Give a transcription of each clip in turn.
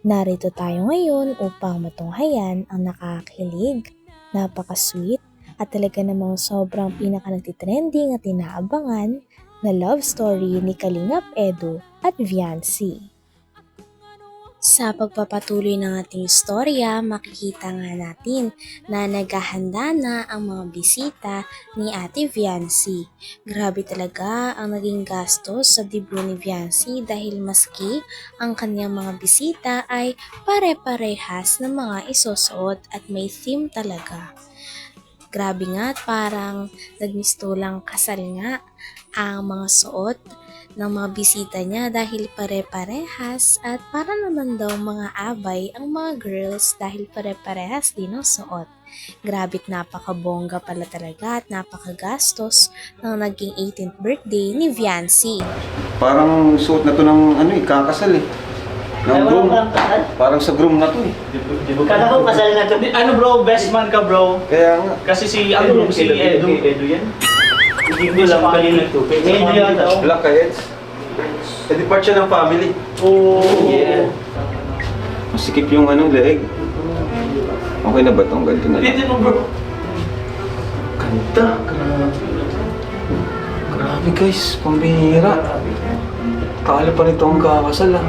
Narito tayo ngayon upang matunghayan ang nakakakilig, napaka-sweet at talaga namang sobrang pinaka-nagtitrending at inaabangan na love story ni Kalingap Edu at Viancy. Sa pagpapatuloy ng ating istorya, makikita nga natin na naghahanda na ang mga bisita ni Ate Viancy. Grabe talaga ang naging gastos sa debut ni Viancy dahil maski ang kanyang mga bisita ay pare-parehas ng mga isusuot at may theme talaga. Grabe nga at parang nagmistulang kasal nga ang mga suot ng mga bisita niya dahil pare-parehas at para naman daw mga abay ang mga girls dahil pare-parehas din ang suot. Grabe't napakabongga pala talaga at napakagastos ng naging 18th birthday ni Viancy. Parang suot na to ng kakasal eh. Ng groom. Parang sa groom na to eh. Kala ko kasal na to. Ano bro, best man ka bro. Kaya nga. Kasi si Edu yan. Hindi lang kanina to. Edu yan daw. Black ka Eds. Eh di part siya ng family. Oh. Yeah. Masikip yung leeg. Okay na ba itong ganito na lang? Dito mo bro. Ganda. Grabe guys, pambihira. Kala pa nito ang kakasal ah.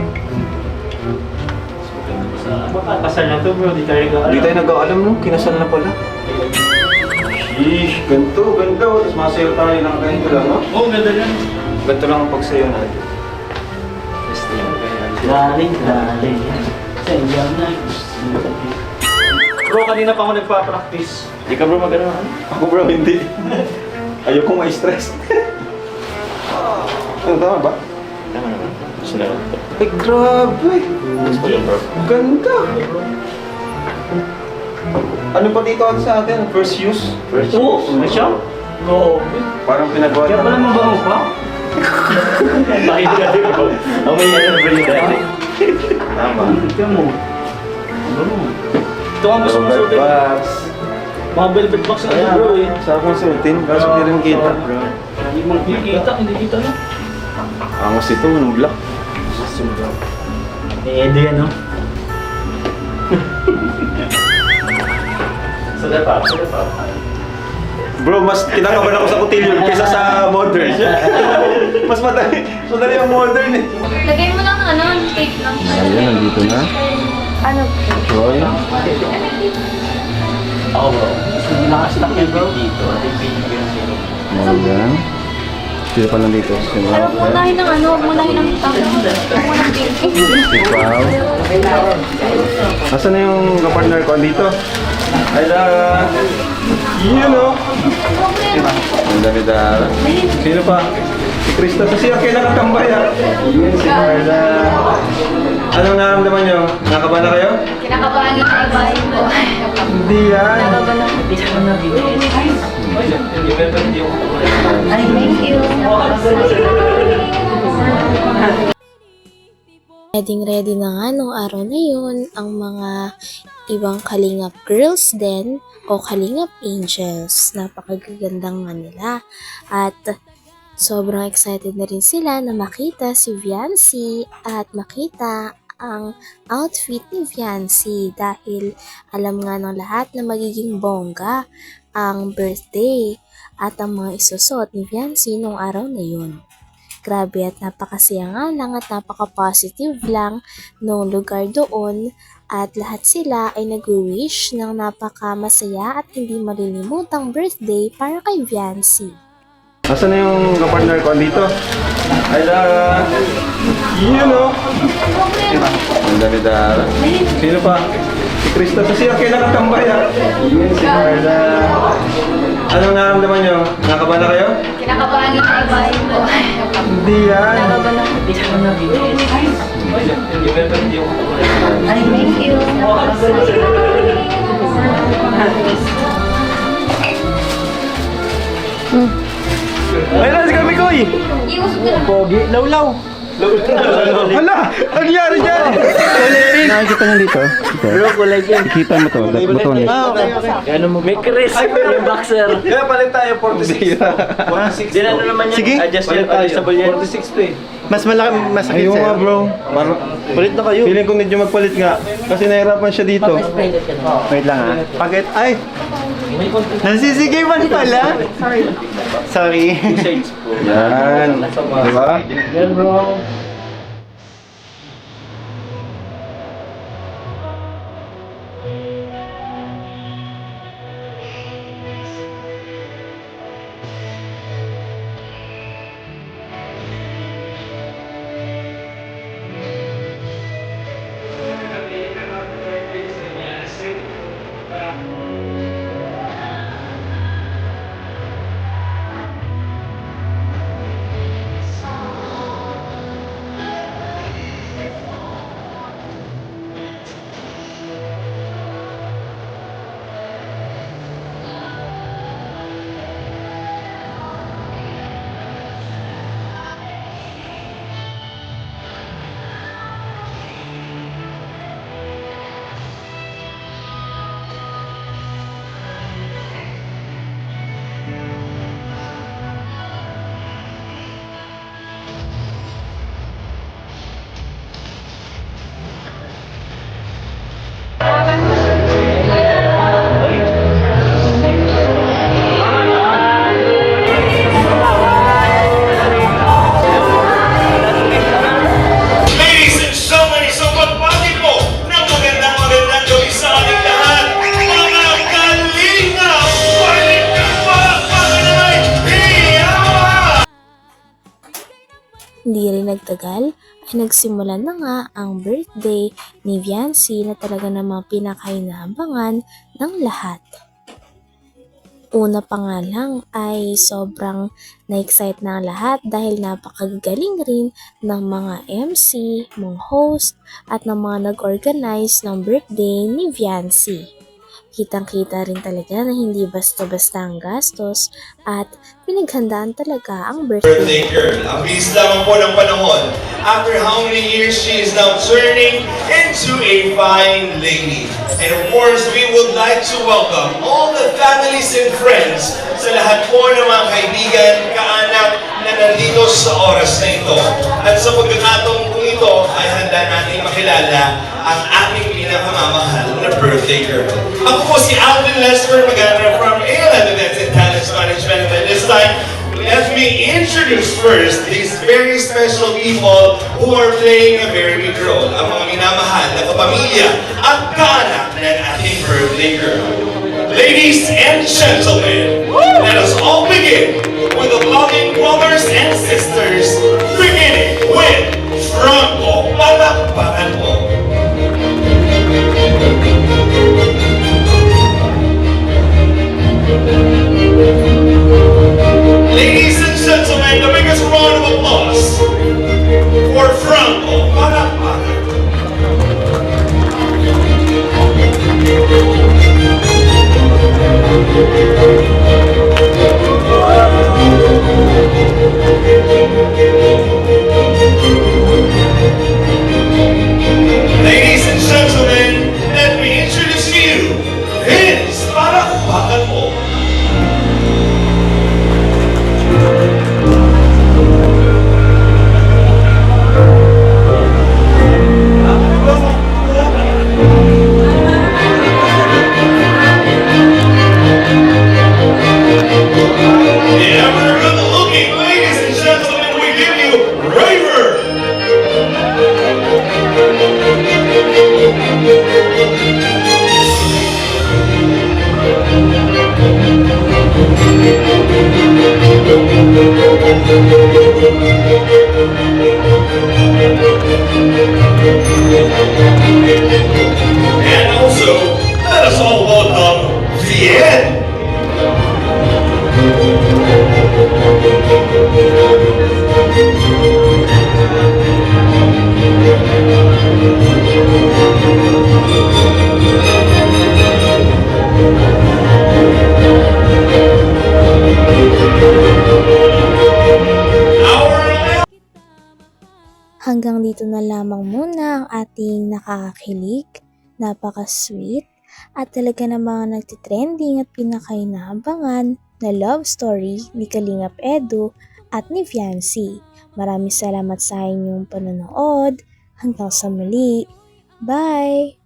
Kasal na to bro, di tayo Hindi tayo nag-aalam no, kinasal na pala. Sheesh, ganito, ganda. Tapos masayo tayo ng ganito lang no? Oh, ganda yan. Ganito lang ang pagsayo natin. Galing. Sa inyo na. Bro, kanina pa ako nagpa-practice. Hindi ka bro mag-ano? Ako bro, hindi. Ayoko ma-stress. Ano, tama ba? Tama naman. Sila. Ay, grabe! Ganda! Ano pa dito sa atin? First use? Oo, ano siya? Oo. Parang pinagawa Kaya pala mabango pa? Bakit ka bro? Ang may ano bro yung dati. Tama. Ito mo. Ito ang gusto mo suotin. Box. Mga velvet box na ito bro eh. Sarap mong suotin, kaso hindi rin kita. Hindi kita na. Angas ito, anong black? Edu yan no? Sada pa. Bro, mas kinakabahan ako sa cotillion kaysa sa modern. Mas madali ang modern eh. Lagay mo lang ng tape lang. Ayan, nandito na. Ano? Roy. Ako bro. Nakastock yan bro. Dito. Morgan. Sino pa nandito? Pero munahin ng munahin ng tape. Munang tape. Ikaw. Nasaan na yung kapartner ko? Andito? Ayla! Yun o! Ang dami-dara. Sino pa? Si Krista. So siya kailangan tambay ha? Si Carla. Anong nararamdaman nyo? Nakaba na kayo? Kinakabahan yung ibahin ko. Hindi yan. Thank you. Ready na nga nung araw na yun ang mga ibang Kalingap girls din o Kalingap angels. Napakagandang nga nila at sobrang excited na rin sila na makita si Viancy at makita ang outfit ni Viancy dahil alam nga ng lahat na magiging bongga ang birthday at ang mga isusot ni Viancy nung araw na yun. Grabe at napakasaya nga lang at napaka-positive lang noong lugar doon at lahat sila ay nag-wish ng napaka-masaya at hindi malilimutang birthday para kay Viancy. Nasaan na yung kapartner ko? Andito? Ayla! Yun o! Ang dami-dara. Sino pa? Si Krista. So siya kailangan tambay ha? Si Carla. Anong nararamdaman nyo? Nakaba na kayo? Kinakabahan yung ibahin ko. Hindi yan. Thank you. Ayla, si Kamikoy! Iusap ko lang. Pogi, lawlaw. Hala! Ano nangyari dyan? Nakikita niyo dito? Bro, kulay yan. Kita mo to. Buto ulit. Ano mo? May Chris. Yung boxer. Kaya palit tayo 46. 46. Din ano naman yan? Sige. Adjustable yan. 46 to eh. Mas malaki, masakit Ayun nga sa'yo. bro. Palit na kayo. Feeling ko medyo magpalit nga. Kasi nahirapan siya dito. Wait lang ha. Pagkat, ay! Nasisigiman pala! Sorry. Yan. Diba? Yan bro. Ladies and gentlemen, isang pagbati po ng magandang gabi sa ating lahat. Mga kalinga, balik ka pa, panganay, hiyawa! Hindi rin nagtagal ay nagsimula na nga ang birthday ni Viancy na talaga namang pinakainabangan ng lahat. Una pa nga lang ay sobrang na-excite na ang lahat dahil napakagaling rin ng mga MC, mga host at ng mga nag-organize ng birthday ni Viancy. Kitang-kita rin talaga na hindi basta-basta ang gastos at pinaghandaan talaga ang birthday. Birthday girl, ang bilis lamang po ng panahon. After how many years, she is now turning into a fine lady. And of course, we would like to welcome all the families and friends sa lahat po ng mga kaibigan, kaanak na nandito sa oras na ito. At sa pagkakataon po ito ay handa natin makilala ang ating pinakamamahal na birthday girl. Ako po si Alvin Lesper, mag-aaral from ALM Events and Talents Management. And this time, let me introduce first these very special people who are playing a very big role. Ang mga minamahal na kapamilya at kaanak ng ating birthday girl. Ladies and gentlemen, let us all begin with the loving brothers and sisters, beginning with Franco. Palakpakan po. Ladies and gentlemen, the biggest round of applause for Franco. Palakpakan. Hanggang dito na lamang muna ang ating nakakakilig, napaka-sweet, at talaga namang nagtitrending at pinakainaabangan na love story ni Kalingap Edu at ni Fiancy. Maraming salamat sa inyong panonood. Hanggang sa muli. Bye!